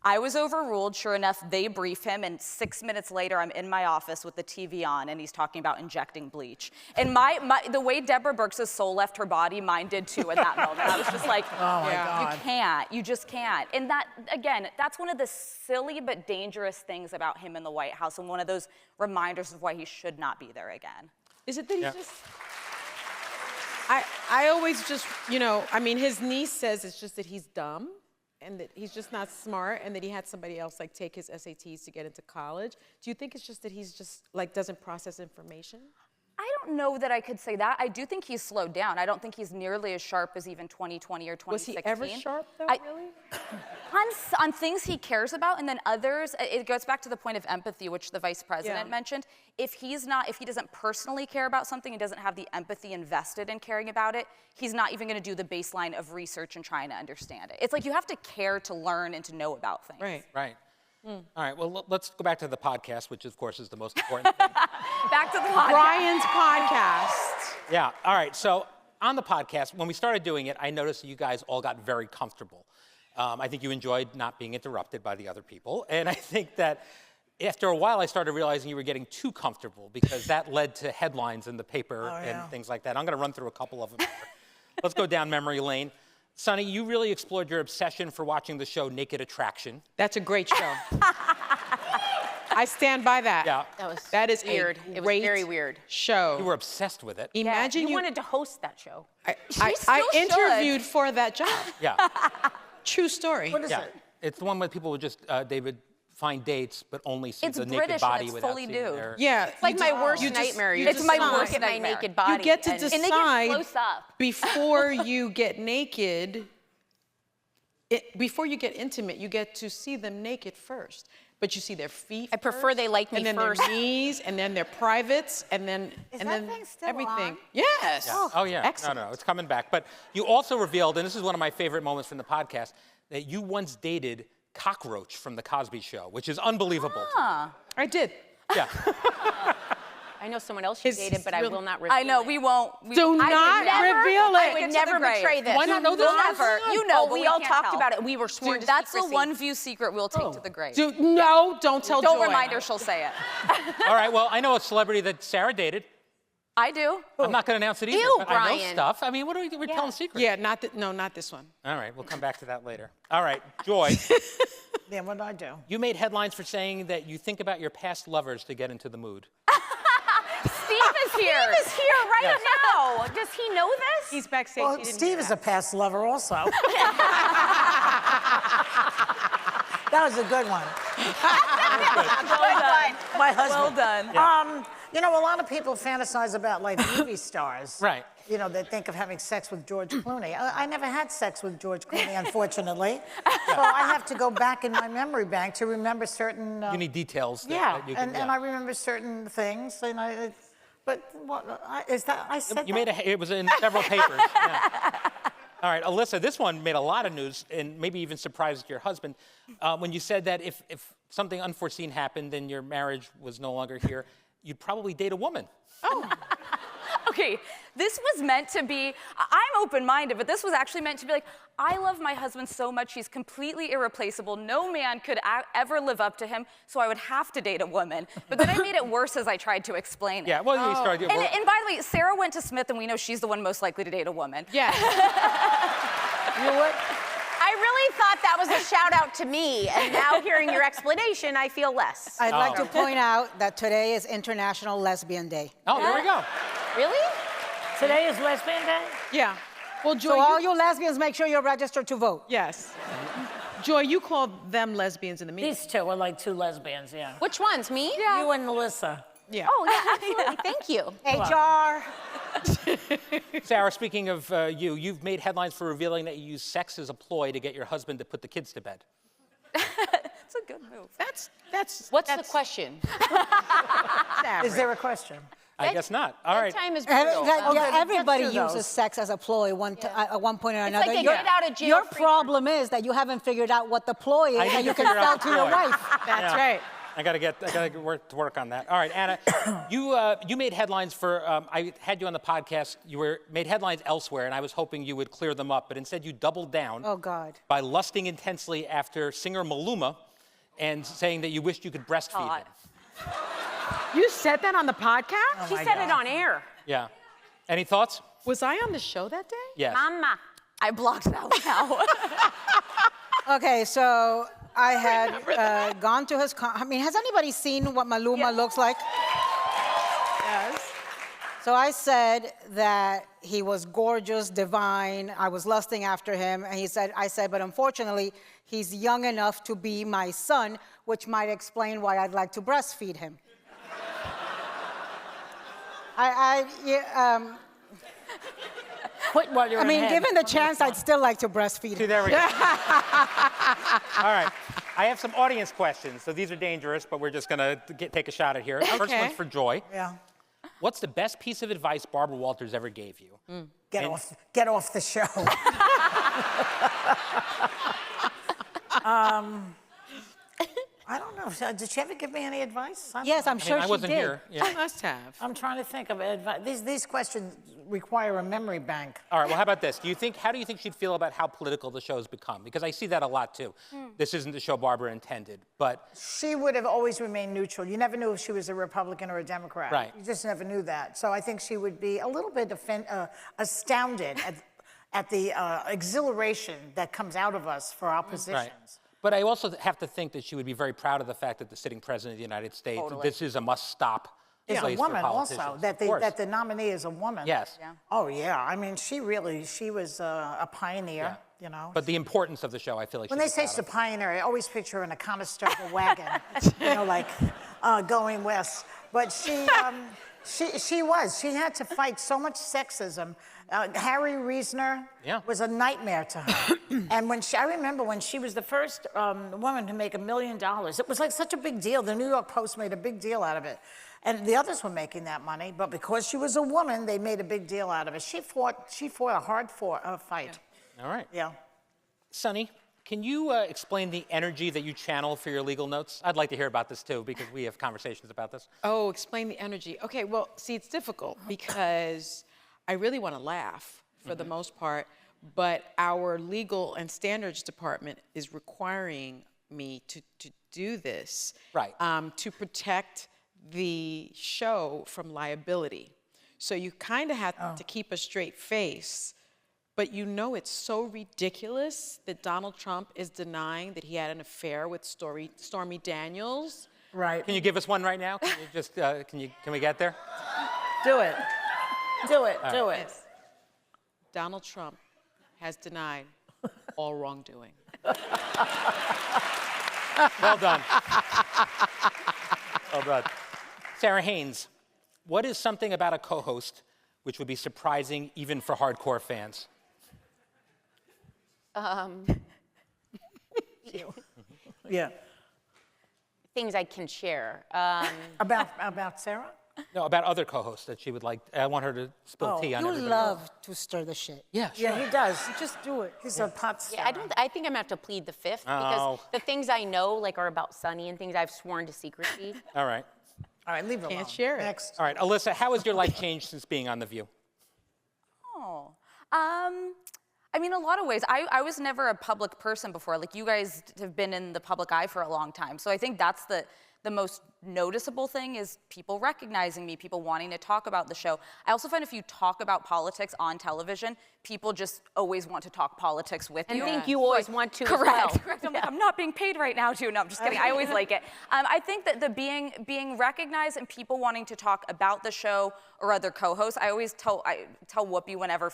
I was overruled. Sure enough, they brief him, and 6 minutes later, I'm in my office with the TV on, and he's talking about injecting bleach. And the way Deborah Birx's soul left her body, mine did too at that moment. I was just like, Oh my God. you can't. You just can't. And that, again, that's one of the silly but dangerous things about him in the White House, and one of those reminders of why he should not be there again. Is it that he just... I always just, I mean, his niece says it's just that he's dumb and that he's just not smart and that he had somebody else like take his SATs to get into college. Do you think it's just that he's just like doesn't process information? I don't know that I could say that. I do think he's slowed down. I don't think he's nearly as sharp as even 2020 or 2016. Was he ever sharp though, really? On things he cares about, and then others, it goes back to the point of empathy, which the vice president mentioned. If he doesn't personally care about something and doesn't have the empathy invested in caring about it, he's not even going to do the baseline of research and trying to understand it. It's like you have to care to learn and to know about things. Right. Right. All right. Well, let's go back to the podcast, which of course is the most important thing. Back to the podcast. Brian's podcast. Yeah. All right. So on the podcast, when we started doing it, I noticed that you guys all got very comfortable. I think you enjoyed not being interrupted by the other people. And I think that after a while, I started realizing you were getting too comfortable because that led to headlines in the paper and things like that. I'm going to run through a couple of them here. Let's go down memory lane. Sonny, you really explored your obsession for watching the show Naked Attraction. That's a great show. I stand by that. Yeah. That is weird. A It was great very weird. show. You were obsessed with it. Imagine You wanted to host that show. I still should. interviewed for that job. Yeah. True story. What is Yeah. it? It's the one where people would just, they would find dates, but only see It's the British naked and body it's without fully seeing nude. their... Yeah. It's like my worst nightmare. You It's just my look worst at my nightmare. naked body. You get to and- And they get decide close up. before you get naked, before you get intimate, you get to see them naked first. But you see their feet I prefer they like me and then first. their knees, and then their privates, and then Is and that then thing still everything. on? Yes. Yeah. Oh, yeah. Excellent. No, it's coming back. But you also revealed, and this is one of my favorite moments from the podcast, that you once dated Cockroach from The Cosby Show, which is unbelievable. I did. Yeah. I know someone else she His dated, but I real- will not reveal I know, it. we won't. Do not reveal I it. would Get to never the grave. betray this. Why not know this? Never. You know, Oh, but we we all can't talked tell. about it. We were sworn to That's the secrecy. one View secret we'll take to the grave. Don't tell Don't Joy. remind her, she'll say it. All right, well, I know a celebrity that Sarah dated. I do. I'm not going to announce it either, Ew, but I know Brian. stuff. I mean, what are we're telling secrets. Yeah, not this one. All right, we'll come back to that later. All right, Joy, Yeah, what did I do? you made headlines for saying that you think about your past lovers to get into the mood. Steve is here. Steve is here right Yes. now. Does he know this? He's backstage. Well, he didn't Steve hear is that. a past lover also. That was a good one. Well done. My husband. Well done. You know, a lot of people fantasize about like movie stars. Right. You know, they think of having sex with George Clooney. I never had sex with George Clooney, unfortunately. So I have to go back in my memory bank to remember certain. You need details. Yeah, that you can, and I remember certain things, and but what is that? I said You that? made it was in several papers. Yeah. All right, Alyssa, this one made a lot of news and maybe even surprised your husband when you said that if something unforeseen happened and your marriage was no longer here, you'd probably date a woman. Okay, this was meant to be, I'm open-minded, but this was actually meant to be like, I love my husband so much, he's completely irreplaceable. No man could ever live up to him, so I would have to date a woman. But then I made it worse as I tried to explain it. Yeah, well, you started. And by the way, Sarah went to Smith, and we know she's the one most likely to date a woman. Yeah. You would? I really thought that was a shout out to me, and now hearing your explanation, I feel less. I'd like to point out that today is International Lesbian Day. Oh, there we go. Really? Today is Lesbian Day? Yeah. Well, Joy, So all you lesbians, make sure you're registered to vote. yes. Joy, you called them lesbians in the meeting. These two are like two lesbians, yeah. Which ones? Me? You and Alyssa. Yeah. Oh, yeah, absolutely. Thank you. HR. Sarah, speaking of you've made headlines for revealing that you use sex as a ploy to get your husband to put the kids to bed. It's a good move. What's the question? Is there a question? I guess not. All right. Bedtime is brutal. Everybody get through uses those. sex as a ploy at one point or It's another. like a get out of jail Your free problem is that you haven't figured out what the ploy is I need that to you can figure sell out to the your ploy. wife. That's Yeah. right. I gotta work on that. All right, Anna, you made headlines for. I had you on the podcast. You made headlines elsewhere, and I was hoping you would clear them up, but instead you doubled down. Oh, God. By lusting intensely after singer Maluma, and saying that you wished you could breastfeed God. him. You said that on the podcast? She said it on air. Yeah. Any thoughts? Was I on the show that day? Yes. Mama. I blocked that one out. Okay, so I had gone to his. I mean, has anybody seen what Maluma looks like? Yes. So I said that he was gorgeous, divine. I was lusting after him, and I said, but unfortunately, he's young enough to be my son, which might explain why I'd like to breastfeed him. Quit while you're I mean, ahead. given the chance, I'd still like to breastfeed See, him. there we go. All right. I have some audience questions, so these are dangerous, but we're just gonna take a shot at here. First Okay. one's for Joy. Yeah. What's the best piece of advice Barbara Walters ever gave you? Get off the show. I don't know. Did she ever give me any advice? I don't Yes, know. I'm sure I she wasn't did. here. Yeah. I must have. I'm trying to think of advice. These questions require a memory bank. All right, well, how about this? How do you think she'd feel about how political the show's become? Because I see that a lot, too. This isn't the show Barbara intended, but She would have always remained neutral. You never knew if she was a Republican or a Democrat. Right. You just never knew that. So I think she would be a little bit astounded at the exhilaration that comes out of us for our positions. right. But I also have to think that she would be very proud of the fact that the sitting president of the United States, this is a must-stop Is place a for woman politicians. also, Of course. that the nominee is a woman. Yes. Yeah. Oh, yeah. I mean, she was a pioneer, you know. But the importance of the show, I feel like When she'd they be say proud she's a of. pioneer, I always picture her in a Conestoga wagon, you know, like going west. But she had to fight so much sexism. Harry Reasoner was a nightmare to her. And I remember when she was the first woman to make $1 million, it was like such a big deal. The New York Post made a big deal out of it. And the others were making that money, but because she was a woman, they made a big deal out of it. She fought a hard fight. All right. Yeah. Sonny, Can you explain the energy that you channel for your legal notes? I'd like to hear about this too, because we have conversations about this. Oh, explain the energy. Okay, well, see, it's difficult because I really want to laugh for the most part, but our legal and standards department is requiring me to do this. Right. To protect the show from liability. So you kind of have to keep a straight face. But you know it's so ridiculous that Donald Trump is denying that he had an affair with Stormy Daniels. Right. Can you give us one right now? Can you just, can we get there? Do it. Do it. Do it. Donald Trump has denied all wrongdoing. Well done. Well done. Sara Haines, what is something about a co-host which would be surprising even for hardcore fans? Yeah. Things I can share. About Sarah? No, about other co-hosts that she would like. I want her to spill tea on You everybody. love to stir the shit. Yeah, sure. Yeah, he does. Just do it. He's a pot star. Yeah, I think I'm gonna have to plead the fifth because Oh. the things I know like are about Sunny and things I've sworn to secrecy. All right. All right, leave it alone. Can't share it. Next. All right, Alyssa, how has your life changed since being on The View? Oh, I mean, a lot of ways. I was never a public person before. Like, you guys have been in the public eye for a long time. So I think that's the most noticeable thing is people recognizing me, people wanting to talk about the show. I also find if you talk about politics on television, people just always want to talk politics with And you. think you always want to as Correct. well. Correct. I'm like, I'm not being paid right now, too. No, I'm just kidding. I always like it. I think that the being recognized and people wanting to talk about the show or other co-hosts, I always tell Whoopi whenever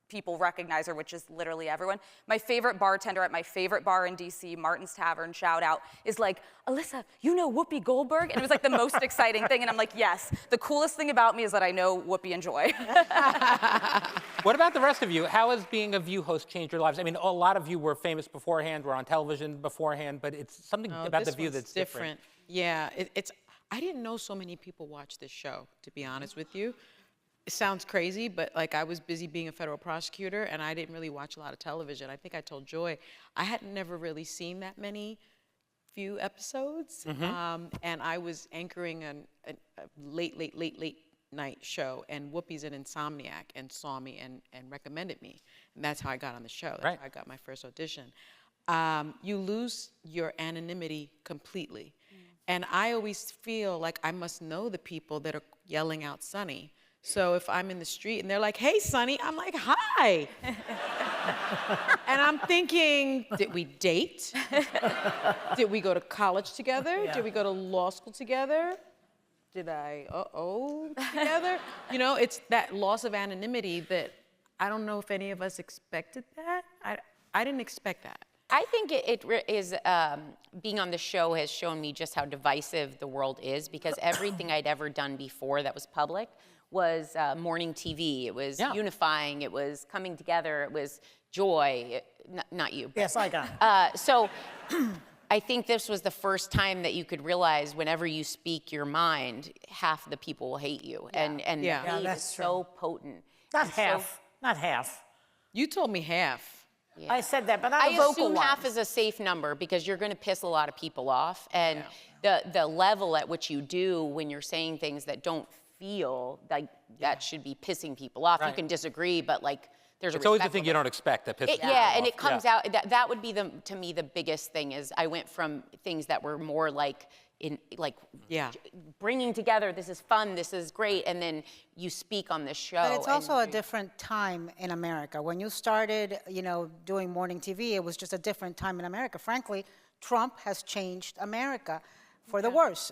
people recognize her, which is literally everyone. My favorite bartender at my favorite bar in DC, Martin's Tavern, shout out, is like, Alyssa, you know Whoopi Goldberg? And it was like the most exciting thing. And I'm like, yes, the coolest thing about me is that I know Whoopi and Joy. What about the rest of you? How has being a View host changed your lives? I mean, a lot of you were famous beforehand, were on television beforehand, but it's something about The This View one's that's different. Yeah, I didn't know so many people watch this show, to be honest with you. It sounds crazy, but like I was busy being a federal prosecutor and I didn't really watch a lot of television. I think I told Joy, I had never really seen that many View episodes. And I was anchoring a late night show, and Whoopi's an insomniac and saw me and recommended me. And that's how I got on the show. That's how I got my first audition. You lose your anonymity completely. And I always feel like I must know the people that are yelling out Sunny. So if I'm in the street and they're like, hey, Sunny, I'm like, hi. And I'm thinking, did we date? Did we go to college together? Yeah. Did we go to law school together? Did I, together? You know, it's that loss of anonymity that I don't know if any of us expected that. I didn't expect that. I think it is, being on the show has shown me just how divisive the world is because everything I'd ever done before that was public was morning TV. It was unifying. It was coming together. It was joy. Not you. Yes, I got it. So I think this was the first time that you could realize whenever you speak your mind, half the people will hate you. And Yeah. hate that's is true. so potent. Not And so- half. Not half. You told me half. Yeah. I said that, but not I a vocal assume one. half is a safe number because you're going to piss a lot of people off. And the level at which you do when you're saying things that don't feel like that should be pissing people off. You Right. can disagree, but like there's It's a always the respect thing you don't expect that pisses it, people yeah, and off. it comes out. That would be to me the biggest thing is I went from things that were more like bringing together. This is fun. This is great, and then you speak on this show. But it's and also a different time in America. When you started, doing morning TV, it was just a different time in America. Frankly, Trump has changed America for the worse.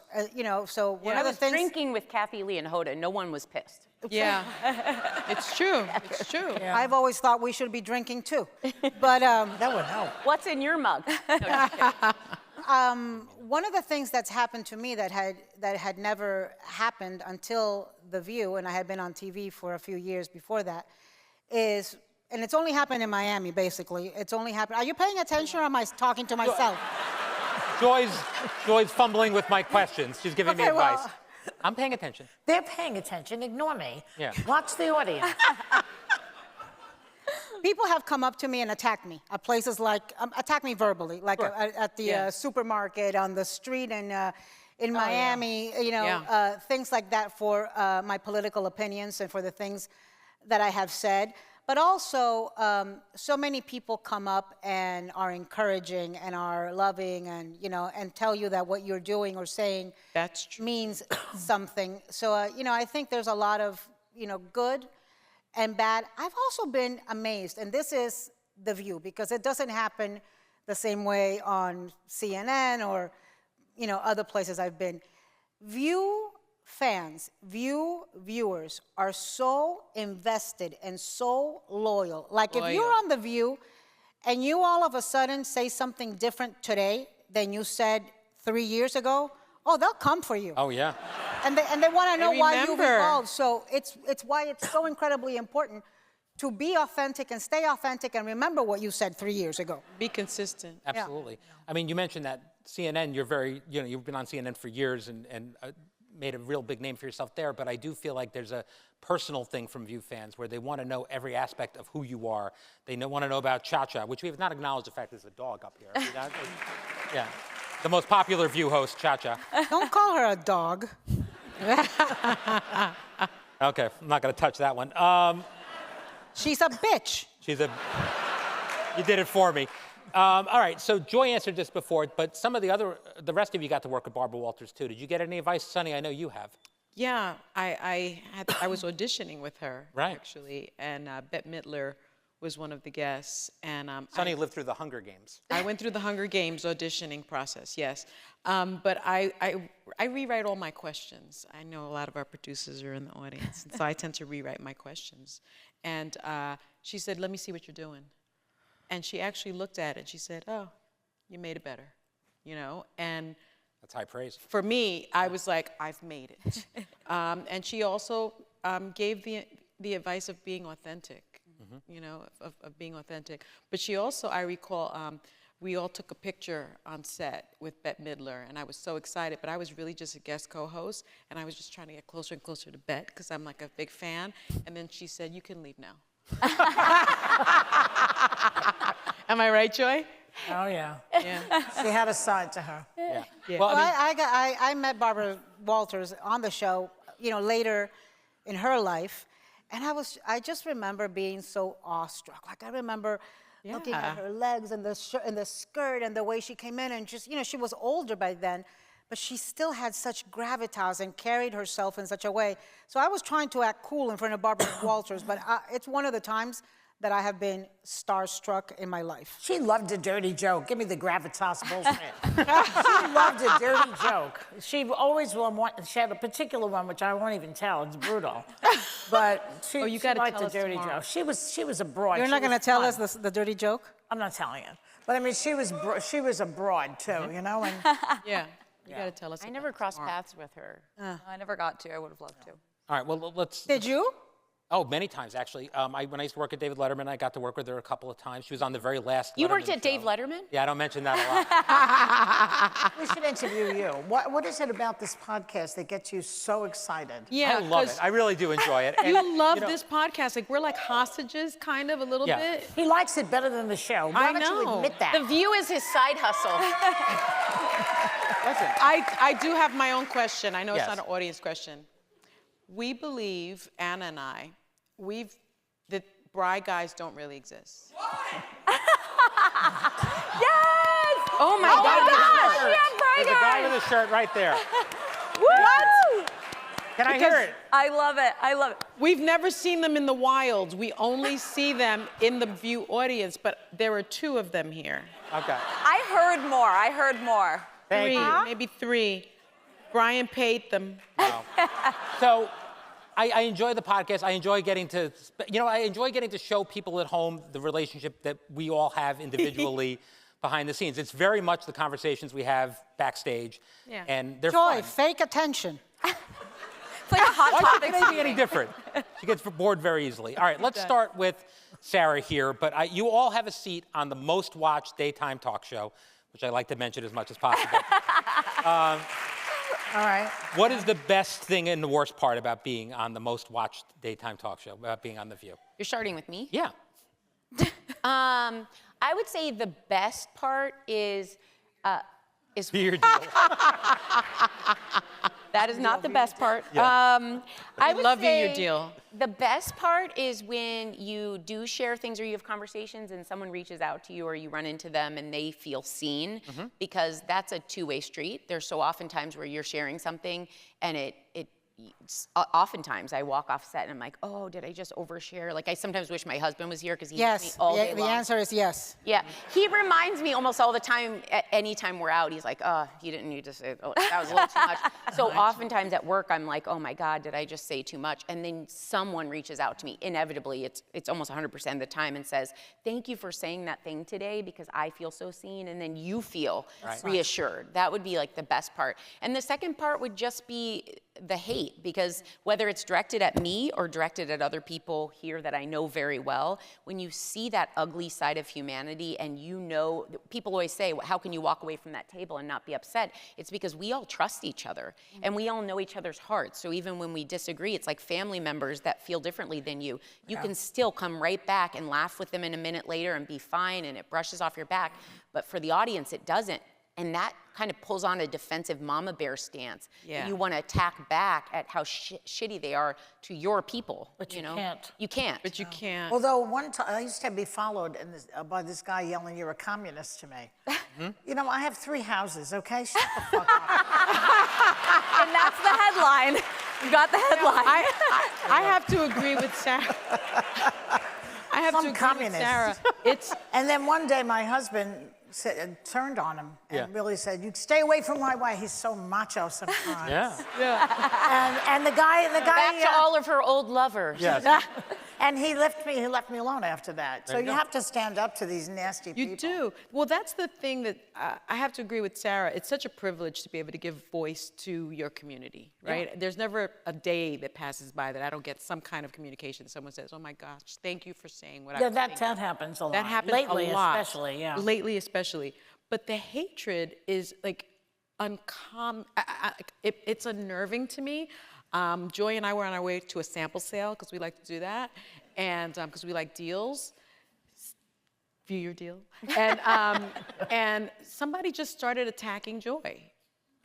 So one of the I was things. drinking with Kathy Lee and Hoda. No one was pissed. Yeah, it's true. It's true. I've always thought we should be drinking too, but That would help. What's in your mug? No, just kidding. one of the things that's happened to me that had never happened until The View, and I had been on TV for a few years before that, is, and it's only happened in Miami, basically. It's only happened. Are you paying attention, or am I talking to myself? Joy's fumbling with my questions. She's giving me Okay, well- advice. I'm paying attention. They're paying attention. Ignore me. Yeah. Watch the audience. People have come up to me and attacked me at places like, attacked me verbally, like at the supermarket, on the street, and in Miami, you know, things like that for my political opinions and for the things that I have said. But also, so many people come up and are encouraging and are loving and, you know, and tell you that what you're doing or saying means something. So, you know, I think there's a lot of, you know, good and bad. I've also been amazed, and this is The View, because it doesn't happen the same way on CNN or, you know, other places I've been. View fans, View viewers are so invested and so loyal. Like if you're on The View and you all of a sudden say something different today than you said 3 years ago, oh, they'll come for you. Oh, yeah. And they want to know why you've evolved. So it's why it's so incredibly important to be authentic and stay authentic and remember what you said 3 years ago. Be consistent. Absolutely. Yeah. I mean, you mentioned that CNN, you're very, you know, you've been on CNN for years and made a real big name for yourself there, but I do feel like there's a personal thing from View fans where they want to know every aspect of who you are. They want to know about Cha-Cha, which we have not acknowledged the fact there's a dog up here. Yeah. The most popular View host, Cha-Cha. Don't call her a dog. Okay, I'm not going to touch that one. She's a bitch. You did it for me. All right, so Joy answered this before, but some of the rest of you got to work with Barbara Walters too. Did you get any advice, Sonny? I know you have. Yeah, I was auditioning with her, right, actually, and Bette Midler was one of the guests. And Sonny lived through the Hunger Games. I went through the Hunger Games auditioning process, yes. But I rewrite all my questions. I know a lot of our producers are in the audience, and so I tend to rewrite my questions. And she said, "Let me see what you're doing." And she actually looked at it. She said, "Oh, you made it better," you know? And that's high praise. For me, I was like, I've made it. And she also gave the advice of being authentic, you know, of being authentic. But she also, I recall, we all took a picture on set with Bette Midler, and I was so excited, but I was really just a guest co-host, and I was just trying to get closer and closer to Bette, because I'm like a big fan. And then she said, "You can leave now." Am I right, Joy? Oh, yeah. She had a side to her. Yeah. Well, I met Barbara Walters on the show, you know, later in her life, and I just remember being so awestruck. Like I remember looking at her legs and the skirt and the way she came in, and just, you know, she was older by then, but she still had such gravitas and carried herself in such a way. So I was trying to act cool in front of Barbara Walters, but it's one of the times that I have been starstruck in my life. She loved a dirty joke. Give me the gravitas bullshit. She loved a dirty joke. She always she had a particular one, which I won't even tell. It's brutal. But she liked a dirty joke. She was a broad. You're not going to tell us the dirty joke? I'm not telling it. But I mean, she was a broad too, you know? And yeah. You got to tell us. I never crossed paths with her. I never got to. I would have loved to. All right, well, let's... Did you? Oh, many times, actually. When I used to work at David Letterman, I got to work with her a couple of times. She was on the very last You Letterman worked at show. Dave Letterman? Yeah, I don't mention that a lot. we should interview you. What is it about this podcast that gets you so excited? Yeah, I love it. I really do enjoy it. And, you love this podcast. Like, we're like hostages, kind of, a little bit. He likes it better than the show. Why don't you admit that? The View is his side hustle. Listen. I do have my own question. I know Yes. it's not an audience question. We believe, Anna and I, that Bri guys don't really exist. Yes! Oh my God! There's a guy with a shirt right there. Woo! Can I hear it? I love it. I love it. We've never seen them in the wild. We only see them in the View audience, but there are 2 of them here. Okay. I heard more. Thank you. Maybe 3. Brian paid them. Wow. So, I enjoy the podcast. I enjoy getting to, show people at home the relationship that we all have individually behind the scenes. It's very much the conversations we have backstage, and they're Joy, fun. fake attention. It's like a hot Why topic. can't it be any different? She gets bored very easily. All right, let's start with Sara here, but you all have a seat on the most watched daytime talk show, which I like to mention as much as possible. All right. What is the best thing and the worst part about being on the most watched daytime talk show, about being on The View? You're starting with me? Yeah. I would say the best part is Be your deal. that is not the best part. Yeah. I would love you, your say deal. The best part is when you do share things or you have conversations and someone reaches out to you or you run into them and they feel seen, because that's a two-way street. There's so often times where you're sharing something and oftentimes I walk off set and I'm like, oh, did I just overshare? Like I sometimes wish my husband was here because he hears me Yes, all day the long. answer is yes. Yeah, he reminds me almost all the time, anytime we're out, he's like, oh, you didn't need to say, oh, that was a little too much. So oftentimes at work, I'm like, oh my God, did I just say too much? And then someone reaches out to me, inevitably, it's almost 100% of the time, and says, thank you for saying that thing today because I feel so seen, and then you feel reassured. That would be like the best part. And the second part would just be the hate, because whether it's directed at me or directed at other people here that I know very well, when you see that ugly side of humanity and you know, people always say, how can you walk away from that table and not be upset? It's because we all trust each other and we all know each other's hearts. So even when we disagree, it's like family members that feel differently than you. You can still come right back and laugh with them in a minute later and be fine and it brushes off your back. But for the audience, it doesn't. And that kind of pulls on a defensive mama bear stance. Yeah. You want to attack back at how shitty they are to your people. But you know? can't. You can't. But you can't. Although one time I used to be followed by this guy yelling, "You're a communist" to me. You know, I have 3 houses. Okay, shut the fuck up. And that's the headline. You got the headline. I have to agree with Sarah. I have Some to agree communist. with Sarah. It's And then one day my husband turned on him and really said, "You stay away from my wife." He's so macho sometimes. And the guy. Back to all of her old lovers. Yes. And he left me alone after that. So you have to stand up to these nasty people. You do. Well, that's the thing that I have to agree with Sarah. It's such a privilege to be able to give voice to your community, right? There's never a day that passes by that I don't get some kind of communication. Someone says, "Oh my gosh, thank you for saying what I was thinking." That happens a lot. That happens lately, a lot. especially. Yeah. Lately, especially. But the hatred is like uncommon. It's unnerving to me. Joy and I were on our way to a sample sale because we like to do that, and because we like deals. View your deal. And somebody just started attacking Joy.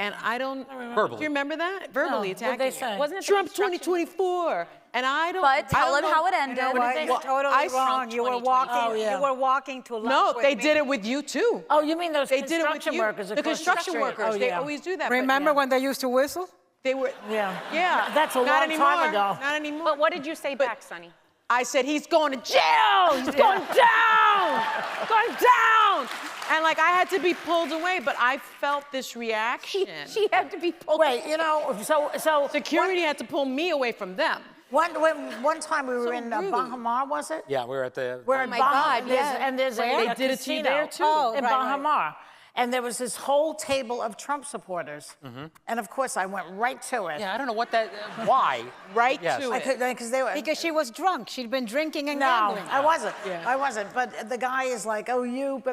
And I don't Verbally. Do you remember that? Verbally attacking. What'd they say? her. Wasn't it the Trump construction- 2024? And I don't. But I tell don't him know- how it ended. You know what? You're totally I- wrong. You were 2020. walking. You were walking to lunch No, with they me. did it with you too. Oh, you mean those They did it with construction you. workers? The construction workers. Oh, They yeah. always do that. but Remember when they used to whistle? they were? Yeah. Yeah. That's a Not long anymore. time ago. Not anymore. But what did you say back, Sonny? I said he's going to jail. He's going down. Going down. And like I had to be pulled away, but I felt this reaction. She had to be pulled. Wait, you know, so Security had to pull me away from them. one time we were in rude. Bahama, was it? Yeah, we were at the. We're in my Bahama, God, yeah. and there's They a did it to you casino there, too? Oh, in right, Bahama. And there was this whole table of Trump supporters. And of course, I went right to it. Yeah, I don't know what that. Why? Right Yes. to it. Because they were. Because she was drunk. She'd been drinking and No, gambling. I wasn't. Yeah. I wasn't. But the guy is like, "Oh, you."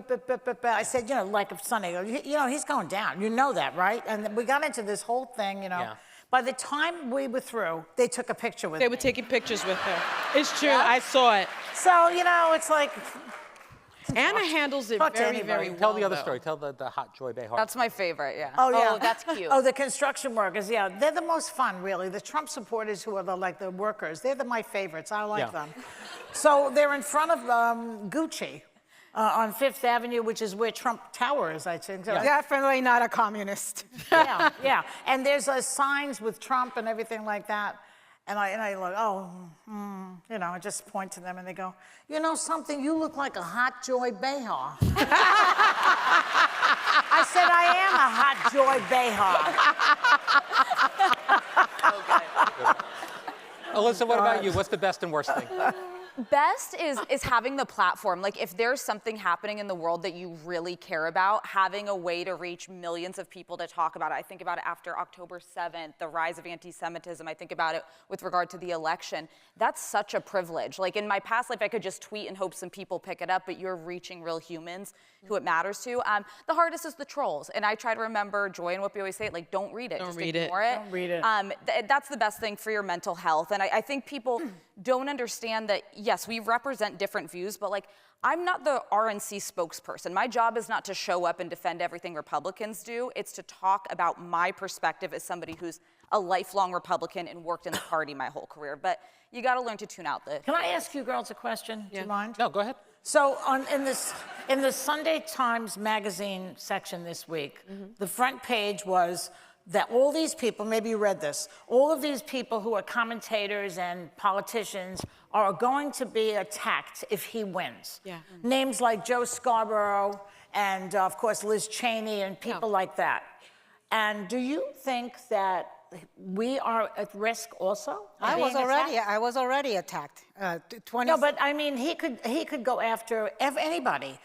I said, you know, like if Sonny, you know, he's going down. You know that, right? And we got into this whole thing, you know. Yeah. By the time we were through, they took a picture with They me. were taking pictures with her. It's true. I saw it. So, you know, it's like. Anna handles it Talk to very, anybody. very well. Tell the other though. story. Tell the hot Joy Behar. That's my favorite, yeah. Oh, yeah. Oh, that's cute. Oh, the construction workers, yeah. They're the most fun, really. The Trump supporters who are like the workers, they're my favorites. I like Yeah. them. So they're in front of Gucci on Fifth Avenue, which is where Trump Tower is, I think. So Definitely not a communist. yeah, yeah. And there's signs with Trump and everything like that. And I look, you know, I just point to them and they go, "You know something? You look like a hot Joy Behar." I said, "I am a hot Joy Behar." Alyssa, what about you? What's the best and worst thing? Best is having the platform. Like if there's something happening in the world that you really care about, having a way to reach millions of people to talk about it. I think about it after October 7th, the rise of anti-Semitism. I think about it with regard to the election. That's such a privilege. Like in my past life, I could just tweet and hope some people pick it up, but you're reaching real humans who it matters to. The hardest is the trolls. And I try to remember, Joy, and what we always say, like don't read it, Don't just read it. ignore it. Don't read it. That's the best thing for your mental health. And I think people don't understand that yes, we represent different views, but like, I'm not the RNC spokesperson. My job is not to show up and defend everything Republicans do. It's to talk about my perspective as somebody who's a lifelong Republican and worked in the party my whole career. But you got to learn to tune out the. Can I ask you girls a question? Do you mind? No, go ahead. So in the Sunday Times Magazine section this week, the front page was that all these people, maybe you read this, all of these people who are commentators and politicians are going to be attacked if he wins. Yeah. Names like Joe Scarborough and, of course, Liz Cheney and people like that. And do you think that we are at risk also? I was already attacked. 20. No, but I mean, he could go after anybody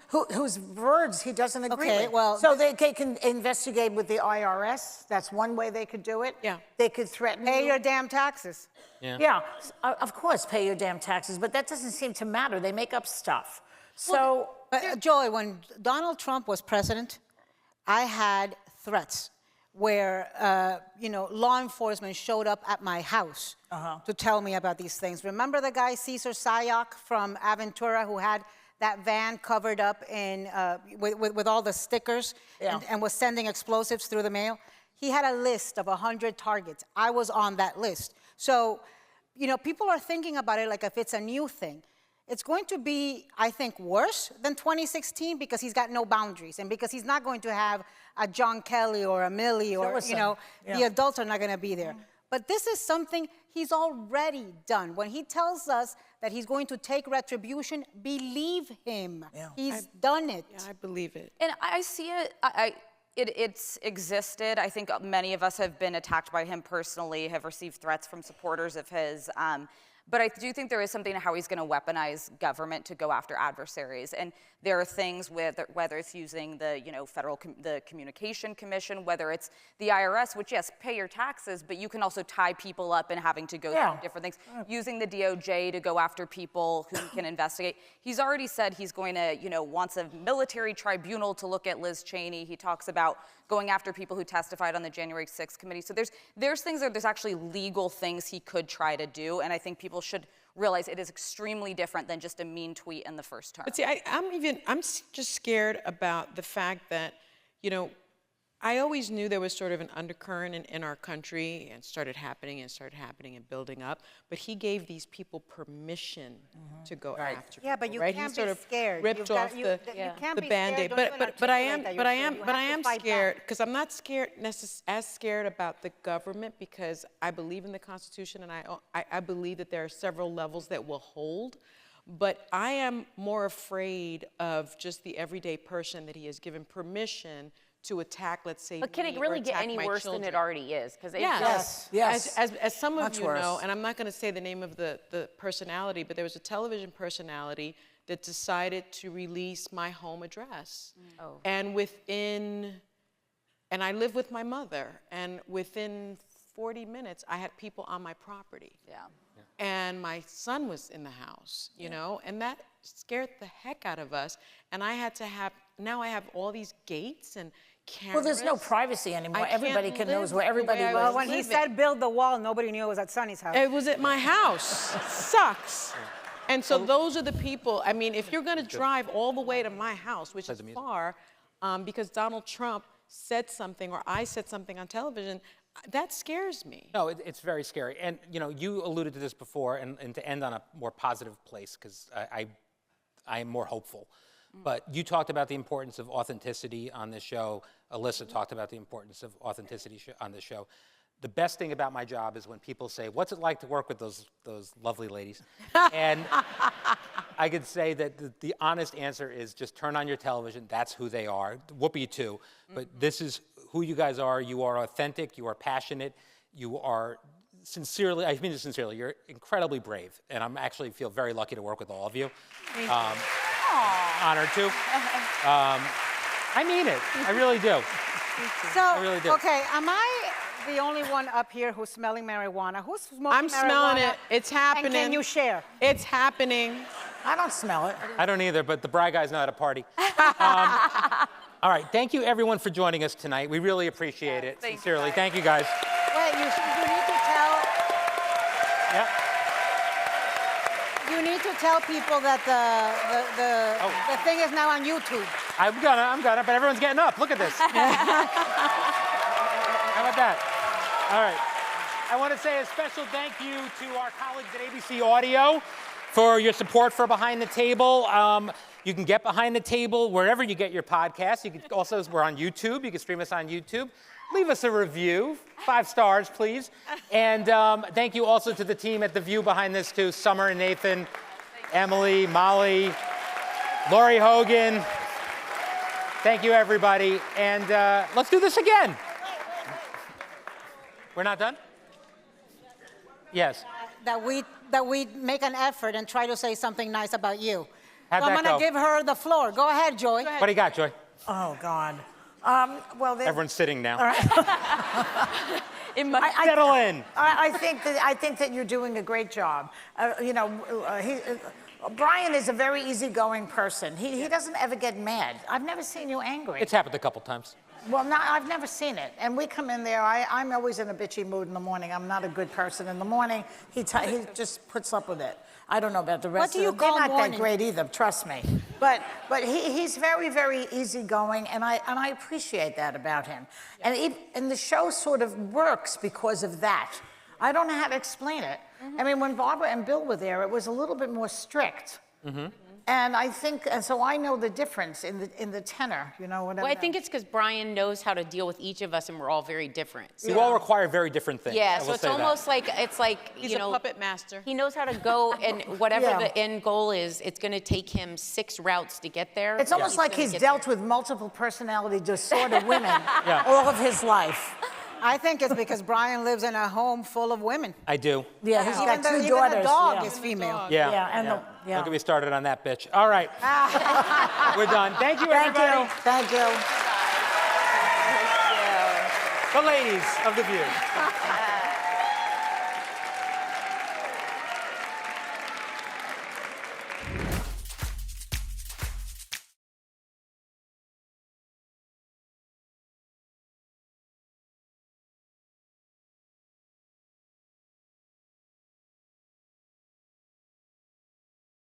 whose words he doesn't agree Okay, with. well- So they can investigate with the IRS. That's one way they could do it. Yeah. They could threaten Pay you. your damn taxes. Yeah, of course, pay your damn taxes, but that doesn't seem to matter. They make up stuff. So, But Joy, when Donald Trump was president, I had threats where law enforcement showed up at my house to tell me about these things. Remember the guy Cesar Sayoc from Aventura who had that van covered up in with all the stickers and was sending explosives through the mail? He had a list of 100 targets. I was on that list. So, people are thinking about it like if it's a new thing. It's going to be, I think, worse than 2016 because he's got no boundaries and because he's not going to have a John Kelly or a Milley or, the adults are not going to be there. But this is something he's already done. When he tells us that he's going to take retribution, believe him. Yeah. He's done it. Yeah, I believe it. And I see it. It's existed. I think many of us have been attacked by him personally, have received threats from supporters of his. But I do think there is something to how he's going to weaponize government to go after adversaries. And there are things with whether it's using the the Communication Commission, whether it's the IRS, which yes, pay your taxes, but you can also tie people up and having to go through different things. Using the DOJ to go after people who can investigate. He's already said he's going to wants a military tribunal to look at Liz Cheney. He talks about going after people who testified on the January 6th committee. So there's things there's actually legal things he could try to do, and I think people should realize it is extremely different than just a mean tweet in the first term. But see, I'm just scared about the fact that, I always knew there was sort of an undercurrent in our country and started happening and building up. But he gave these people permission to go after people. Yeah, but you right? can't He sort be of scared. ripped You've got- off you- the you can't the be Band-Aid. scared. Don't even But I articulate that am you're scared. You have to fight scared back. because I'm not scared as scared about the government because I believe in the Constitution and I believe that there are several levels that will hold. But I am more afraid of just the everyday person that he has given permission to attack, let's say, But can me it really or get attack any my worse children. than it already is? Because Yes. Yes. As some of Much you worse. know, and I'm not going to say the name of the personality, but there was a television personality that decided to release my home address. Oh. And I live with my mother, and within 40 minutes, I had people on my property. Yeah. And my son was in the house, and that scared the heck out of us. And I had to now I have all these gates and cameras. well, there's no privacy anymore. Everybody can knows where everybody lives. Well, when he Living. said build the wall, nobody knew it was at Sonny's house. It was at my house. Sucks. And so those are the people. I mean, if you're going to drive all the way to my house, which is far, because Donald Trump said something or I said something on television, that scares me. No, it's very scary. And, you alluded to this before, and to end on a more positive place, because I am more hopeful. But you talked about the importance of authenticity on this show. Alyssa talked about the importance of authenticity on this show. The best thing about my job is when people say, what's it like to work with those lovely ladies? And I could say that the honest answer is just turn on your television. That's who they are. Whoopi too. But this is who you guys are. You are authentic. You are passionate. You are sincerely, I mean this sincerely, you're incredibly brave. And I'm actually feel very lucky to work with all of you. Honored to. I mean it. I really do. So, really do. okay, am I the only one up here who's smelling marijuana? Who's smoking marijuana? I'm smelling it. It's happening. And can you share? It's happening. I don't smell it. I don't either, but the Bry guys know how to party. All right, thank you everyone for joining us tonight. We really appreciate it, thank you, sincerely. guys. Thank you guys. Wait, you need to tell. Yeah. You need to tell people that the thing is now on YouTube. I'm gonna, but everyone's getting up. Look at this. How about that? All right. I want to say a special thank you to our colleagues at ABC Audio for your support for Behind the Table. You can get Behind the Table wherever you get your podcasts. You can also, we're on YouTube. You can stream us on YouTube. Leave us a review, 5 stars, please. And thank you also to the team at The View behind this too, Summer and Nathan, Emily, Molly, Lori Hogan. Thank you, everybody. And let's do this again. We're not done? Yes. That we make an effort and try to say something nice about you. How'd So I'm that going to go? give her the floor. Go ahead, Joy. What do you got, Joy? Oh, God. Well, Everyone's sitting now. Settle in. I think that you're doing a great job. Brian is a very easygoing person. He doesn't ever get mad. I've never seen you angry. It's happened a couple times. Well, I've never seen it. And we come in there, I'm always in a bitchy mood in the morning. I'm not a good person in the morning. He just puts up with it. I don't know about the rest What do you of them. call They're not morning? that great either, trust me. But he's very, very easygoing, and I appreciate that about him. And the show sort of works because of that. I don't know how to explain it. I mean, when Barbara and Bill were there, it was a little bit more strict. And I think, and so I know the difference in the tenor, whatever. Well, I think it's because Brian knows how to deal with each of us, and we're all very different. We all require very different things. Yeah, I so will it's say that. almost like He's a puppet master. He knows how to go, and whatever Yeah. the end goal is, it's going to take him 6 routes to get there. It's almost like gonna he's get dealt there. with multiple personality disorder women Yeah. all of his life. I think it's because Brian lives in a home full of women. I do. Yeah, he's got 2 Even daughters. the dog yeah. is female. Yeah. Yeah, and Don't yeah. get me started on that bitch. All right. We're done. Thank you, Thank everybody. you. Thank you. The ladies of The View.